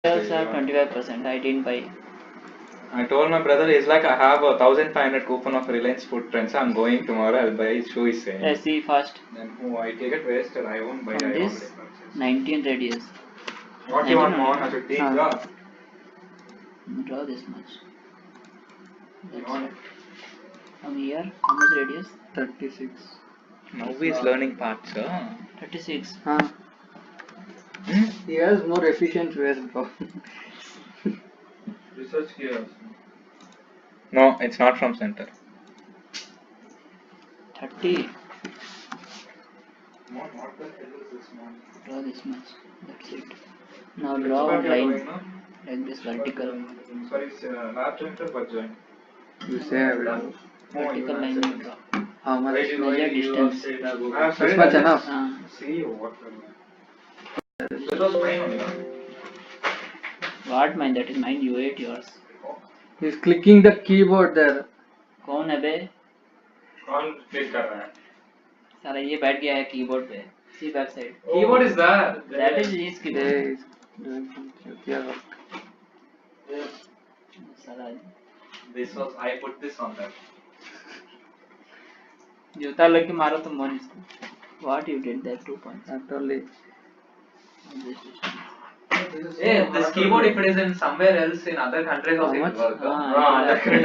Sales are 25%. I didn't buy. I told my brother, he's like, I have a 1,500 coupon of Reliance Food Trends. I'm going tomorrow. I'll buy his shoe. He's saying. Let's see first. Then I take it wasted. I won't buy. From I this already purchased. 19 radius. What you want, Mohan? I should take draw. Draw this much. You That's want? it. From here, how much radius? 36. Now he's learning parts. 36. He has more efficient ways, bro. Research here. No, it's not from center. 30. What the hell is this one? Draw this much. That's it. Now draw a line like this vertical. Sorry, lab joint or butt joint? You say I will. Vertical line you draw. How much? Measure distance. This much enough. See what? That was mine only. What mine? That is mine. You ate yours. He's clicking the keyboard there. कौन है बे? कौन click कर रहा है? सारा ये बैठ गया है कीबोर्ड पे. See back side. Keyboard is that? That is his keyboard. They is doing some chutiya work. साला This was I put this on that. जूता लग के मारो तुम मोन इसको. What you did there 2 points. Actually, Hey, this keyboard if it is in somewhere else in other countries also it will work. You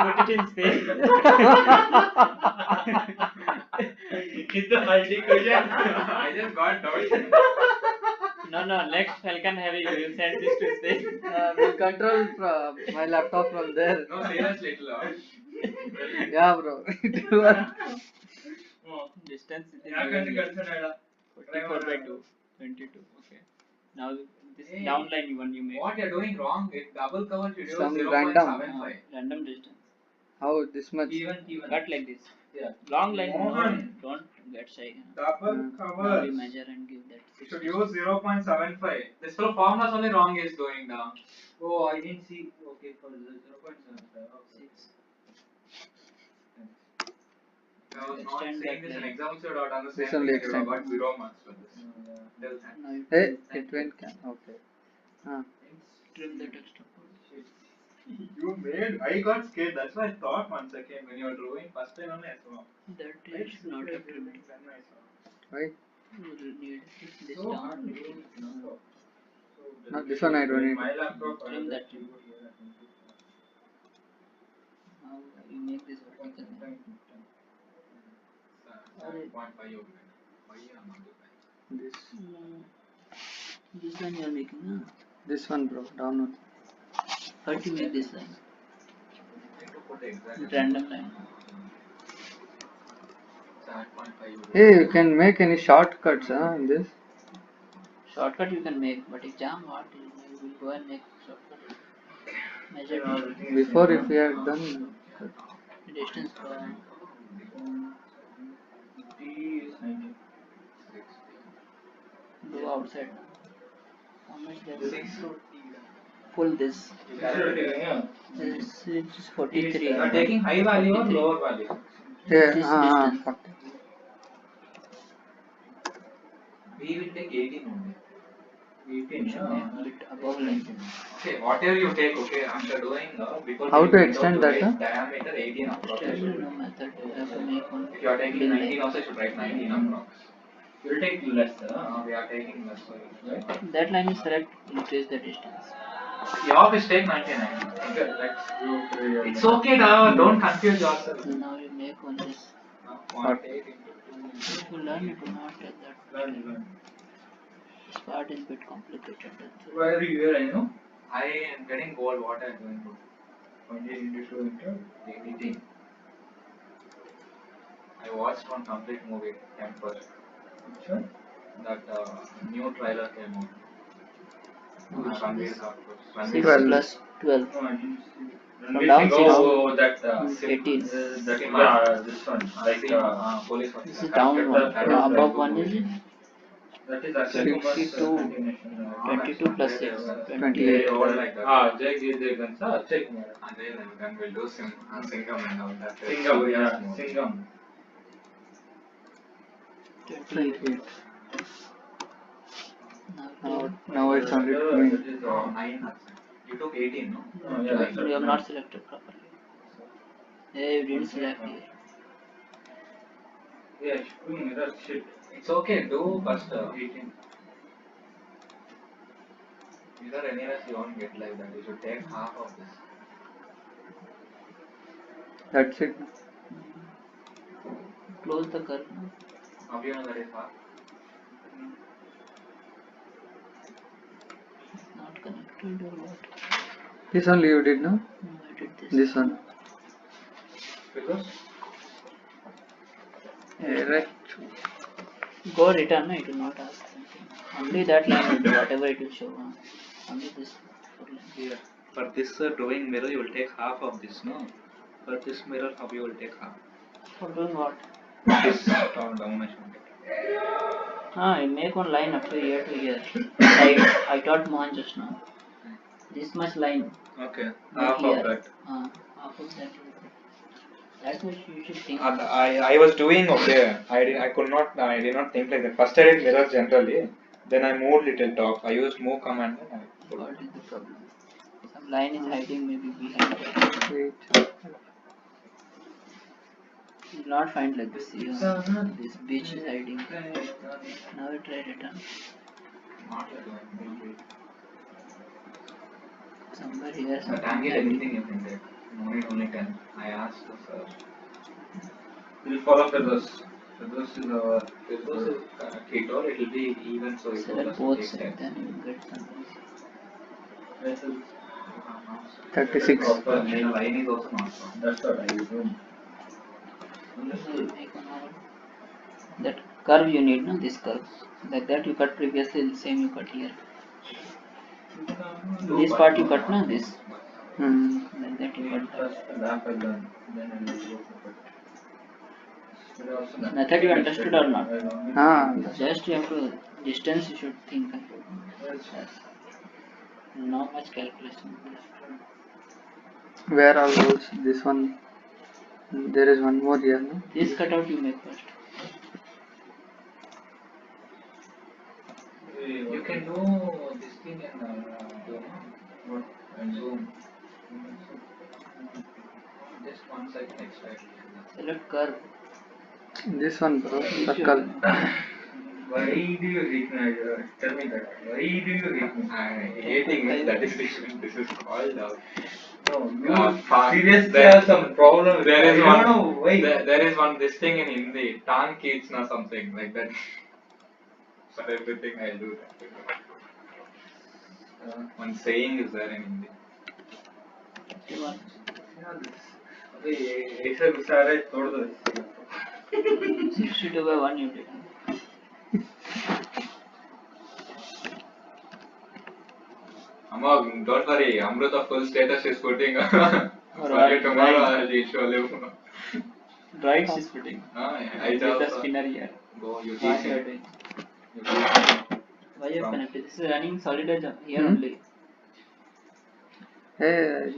put it in space. It's a multi question. I just got doubt. No, next Falcon Heavy, you will send this to space. we'll control my laptop from there. No, seriously, little. Yeah, bro. Distance is Yeah, 44 by 2. 22. Okay. Now this downline one you make. What you're doing wrong? It double cover should use Some 0.75. Random distance. How this much? Even. Cut like this. Yeah. Long line. Mohan. Don't get shy. Double Now cover. we measure and give that. You should use 0.75. This for formulas only wrong is going down. Oh, I didn't see. Okay, for 0.75. 6. I was not Extend saying that this in line. exams, you would have done the same This only thing. You would have extend. got 0 marks for this. Till then. Now you Hey, it went. Okay. trim the text up. You made. I got scared. That's why I thought 1 second when you were drawing. First time only I saw. That is not a trim. Then I saw. Why? You will need this So down. No, this one I don't need. My laptop. Trim that. Now you make this vertical. 7.5 you This. This line you are making, huh? This one, bro. Downward. How to make this line? put the exact Random line. 7.5 you Hey, you can make any shortcuts, in this. Shortcut you can make, but exam what? You will go and make shortcut. Measure Before, if we had done. distance. Go outside. How much there is? Full this. This is 43. You are taking high value or 43. lower value? Yeah, This distance. 40. We will take 18 only. 18, Should make a bit above line. Okay, whatever you take, okay, after doing, before How giving to window extend that, write diameter 18 Still approximately. no method. You have to make one. If you are taking Bill 19 line. also, you should write 19 approx. You will take less, we are taking less, right? That line is correct. Increase the distance. Your mistake 99. Okay, it's okay, don't confuse yourself. So now you make one this. 0.8 If you learn, it will not take that. This part is a bit complicated. That's it. Where are you here, I know? I am getting bored, what I am doing to 28 into 2 into 18. I watched one complete movie, Temper. Which one? That new trailer came out. Ranveer Kapoor. 6 12. plus 12. No, I didn't see. From down 6. Oh, that 18. this one, like police officer. This is down one. Above one is it? That is actually 22 plus 6. 28. Jay sir, check. Then we'll do Singham and all that. Singham, yeah, Singham. 28. Now it's only That 20. is 9. You took 18, no? Actually, you have not selected properly. Hey, you didn't select here. Yeah, mirror shit. It's okay, do first 18. Mirror anyways you won't get like that. You should take half of this. That's it. Close the curve. No? How do you know that is half? It's not connected or what? This only you did, no? No, I did this. This one. Because Right. Go return, no? It will not ask something. Only that line will do, whatever it will show. Only this four line. here for this drawing mirror you will take half of this, no? For this mirror how you will take half? For doing what? This down much. You make one line up to here to here. I taught Mohan just now. This much line. Okay, Make half here. of that. Half of that. That's what you should think. I was doing okay. I did not think like that. First I did mirrors generally. Then I moved little top. I used move command. And I What is the problem? Some line is hiding maybe behind it. Wait. You will not find like this. See, this beach is hiding. Now try return. not like that. Somewhere here. But I get anything you can take. No need only 10. I asked the sir. We'll follow Fedos. Fedos is our Fedos is Ketor. It will be even so it Select will both take sides, 10. then you will get something. 36. Proper main line is also not strong. That's what I assume. So you make one more. That curve you need, no? This curve. Like that you cut previously, the same you cut here. This part you cut, no? This. Like that you cut that. Method you understood or not? Just you have to, distance you should think. Yes. Not much calculation. Where are those? This one. There is one more here, no? This cutout you make first. You can do this thing and zoom. Just 1 second extra. Select curve. This one, bro. Circle. Why do you hate me? Tell me that. Why do you hate me? Hating means that is this is called out. No, you seriously have some problem. There is one. Know why. There is one this thing in Hindi. Tan Keechna something like that. For everything I'll do that. One saying is there in Hindi. ऐसे गुस्सा तोड़ दो 62 by 1 you did. Amma, don't worry. Amruta full status is putting. Alright, Tomorrow right. I'll show you. Right she's putting. I With tell the spinner here. Go, you What teach you are him. doing? You teach him. Why you have connected? This is running solid edge here Hmm? only. Hey,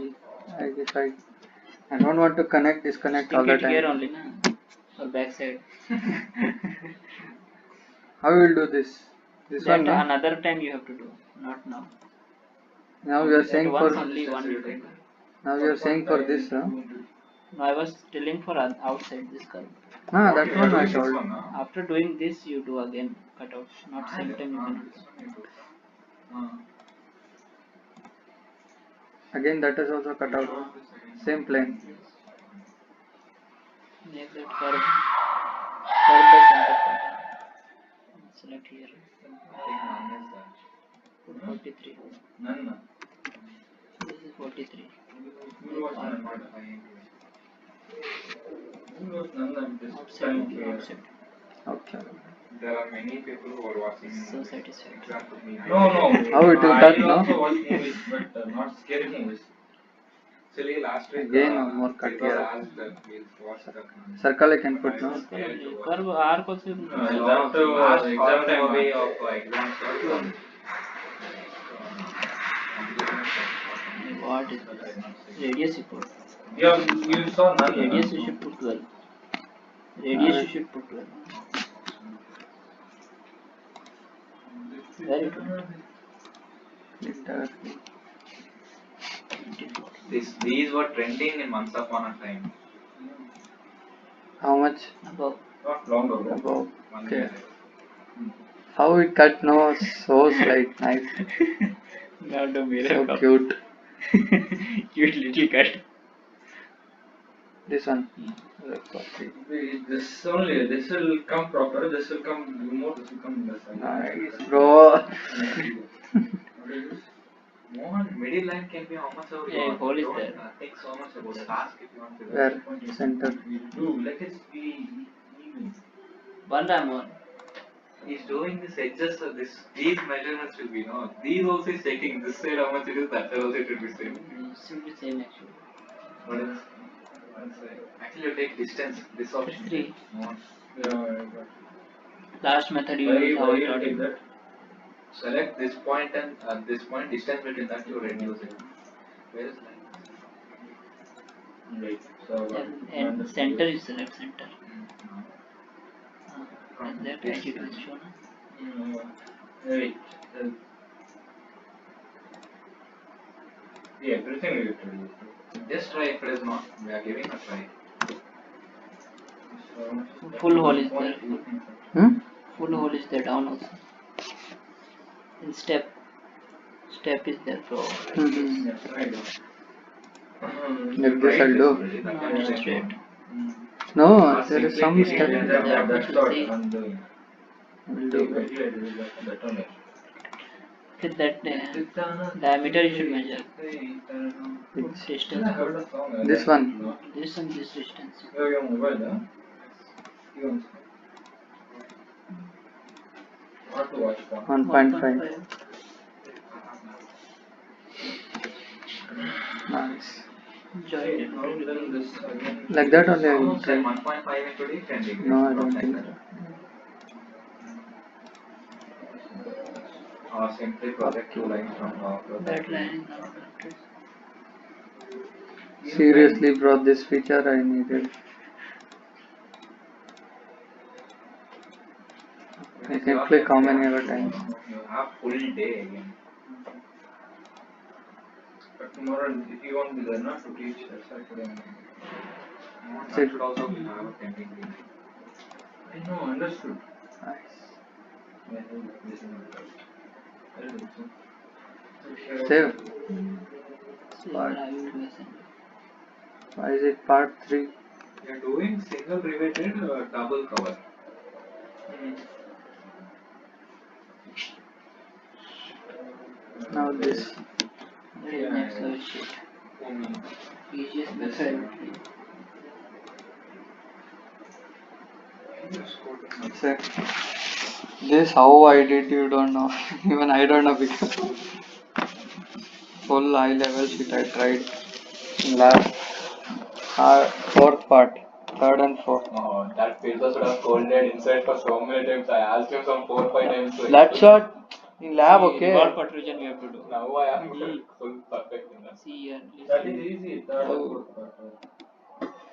I don't want to disconnect Stick all the it here time. only, na? Or back side. How we will do this? This That one, no? another time you have to do, not now. Now you are That saying once for. only one you take. Now you are saying for this, no? No, I was telling for outside this curve. Ah, that Okay, one I this told. one, no? After doing this, you do again cutout. Not same time you can do. Again, that is also cut out. Same plane. Make that curve. Curve by center point. Select here. Put 43. None. This is 43. Outside only, outside. Okay. There are many people who are watching. So satisfied. Example me. How it will cut, no? I also watch movies, but not scary movies. Actually, last week Again, one more cut people here. asked that we'll watch that. Circle I can put, no? Curve arc also. Last exam time movie of exam stuff. What is radius you put? Yeah, you saw none. Radius you should put 12. Radius you should put 12. Very good. Indirectly. 24. These were trending in once upon a time. How much? Above. Not long ago. Above. 1 Okay. year ago. How it cut no so slight, nice. Now the mirror So cup. cute. Cute little cat. This one. This only, this will come proper, this will come more, this will come less. Nice, bro. More middle line can be how much of Yeah, hole is there. Think so much about it. Ask if you want to. Where? Center. Do let it be even. One time more. He's doing this edges of this. These measurements will be known. These also is taking this side how much it is, that side also it will be same. It should be same actually. What is? Actually, you take distance. This option. 3. More. Last method you use how it take that? Select this point and this point, distance between that you reduce it. Where is line? Right. So, and center is select center. From And that this as it was shown. Wait. Yeah, everything we have to do. Just try if it is not. We are giving a try. Full hole is there. Full hole is there down also. And step is there for Like this I'll do. not straight. No, there is some step. That's what I'm doing. I'll do. With that diameter you should measure. Which? Distance. This one. This and this distance. Your mobile, huh? What to watch for? 1.5. Nice. Join it. Like that only I will Almost try. like 1.5 into the 10 degree. No, I don't think so. Simply project 2 lines from top. That line is not connected. Seriously, bro, this feature I needed. I can click how many other times. You have full day again. But tomorrow, if you want to be there not to teach, that's why today. That should also be have a 10 degree. I know, understood. Nice. Save. Save. See, Part. I will do assembly. Why is it part 3? You are doing single riveted double cover. Now this. Okay, next level sheet. Easiest method. Sir, this how I did, you don't know. Even I don't know because full high level shit I tried in last fourth part, third and fourth. Oh, that filter should have scolded inside for so many times. I asked him some 4-5 times. So That's what in lab, okay. Revolve protrusion you have to do. Now I am full perfect in that. See here. That is easy. Oh.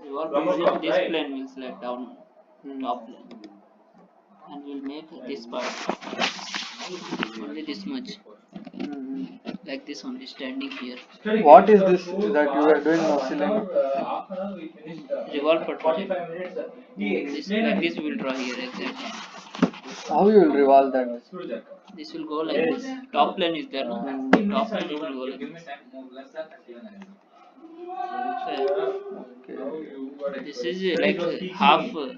Revolve protrusion, this plane will select down, top plane. And we'll make this part only this much, like this only standing here. What is this that you are doing now, cylinder? Revolve protrusion. This like this we will draw here exactly. How you will revolve that? This will go like this. Top plane is there, no? Top plane it will go like this. Okay. This is like half pipe.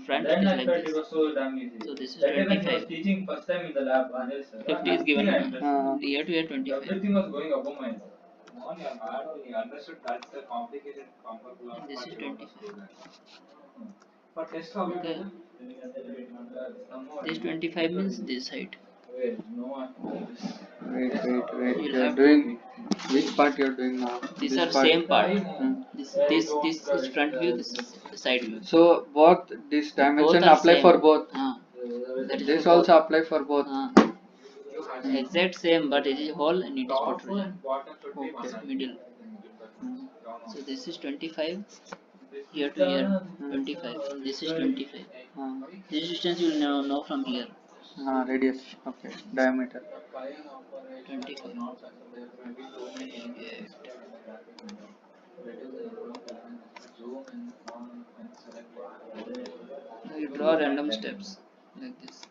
Front is like this. So this is 25. 50 is given. Here to here 25. Everything was going above my head. He understood that's the complicated And this is 25. For test Okay. This 25 means this height. Wait. You'll You're have doing which part you're doing now? These This are part? same part. This is front view. This is side view. So both this dimension Both are apply same. for both. That is This for also both. apply for both. Exact same, but it is hole and it is protrusion. Okay. Middle. So this is 25. Here to here 25. This is 25. This distance you will know from here. Radius. Okay. Diameter. 25. Now you draw random steps like this.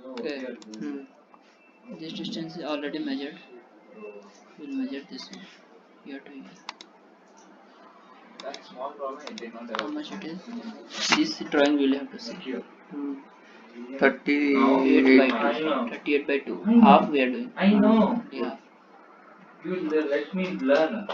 Okay. This distance is already measured. We'll measure this one here to here. That small problem, it did not How much it is? This drawing we'll have to see. 38. 38 by 2. Half we are doing. I know. Yeah. You let me learn.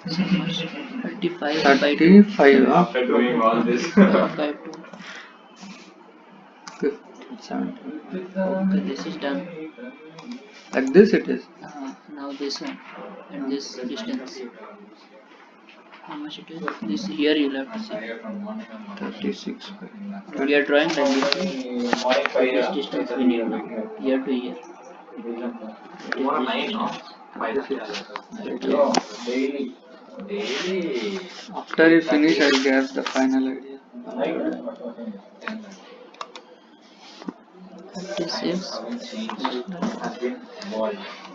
So much. 35 by 2. 35. After doing all this. 35 by 2. 17. Okay, this is done. Like this it is. Now this one and this distance. How much it is? This here you'll have to see. 36. We are drawing like this. This distance we need now. Here to here. After you finish, I'll get the final idea. 56.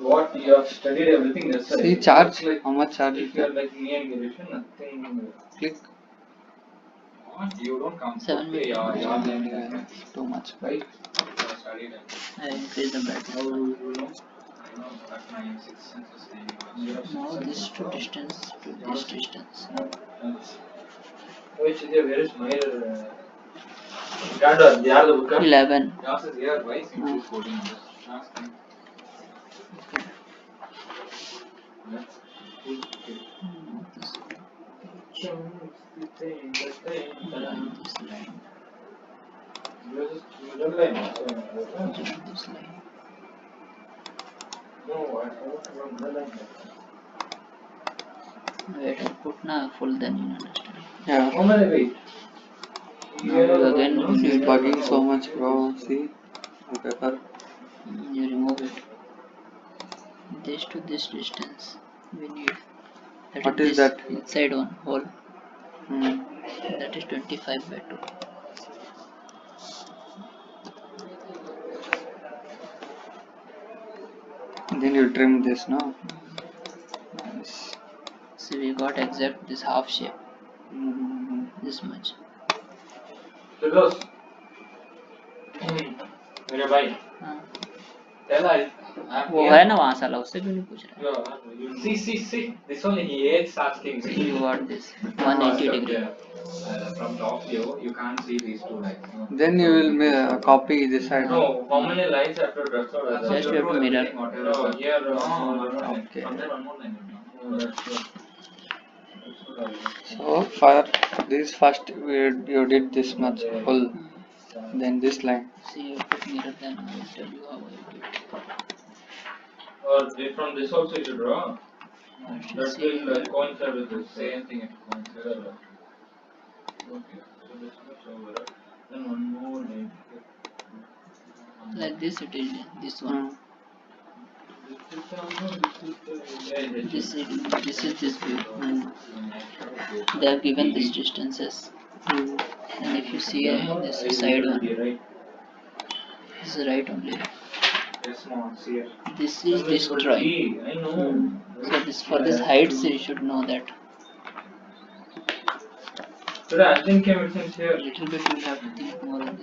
What you have studied everything. That's See charge. How much charge is there? like me and Girish, nothing. Click. You don't come. 7 meters. Too much. Right? I increase the battery. Now this to distance to this distance. Which is where is my Gandalf, they are the book. 11. Yours is here, why is it 14? Join this line. Join this line. Wait, I put na full, then you understand. Yeah. How many wait? Now again you This is need bugging so much, bro. See? The paper. you remove it. This to this distance we need. What is this that? Inside one hole. Hmm. That is 25 by 2. Then you trim this, no? Nice. So we got exact this half shape. Mm-hmm. This much. Firoz. मेरे भाई हाँ. tell us वो है ना वहाँ साला, उससे क्यों नहीं पूछ रहा? see this one he hates such things. So you got this 180 degree. From top view you can't see these two lines. Then you will copy this side. No, how many lines after dress or Just you have to mirror. No, here Okay. one more line. So for this first you did this much full. Then this line. See, you put mirror, then I will tell you how I did. Or from this also you should draw. I should That see will coincide with the same thing. It coincides. Okay, so this much over. Then one more line. like this. It is this one. This is this view. They have given these distances. And if you see this side one, this is right only. This is this drawing. I know. So this for this heights you should know that. Today I think came here. Little bit you have to think more on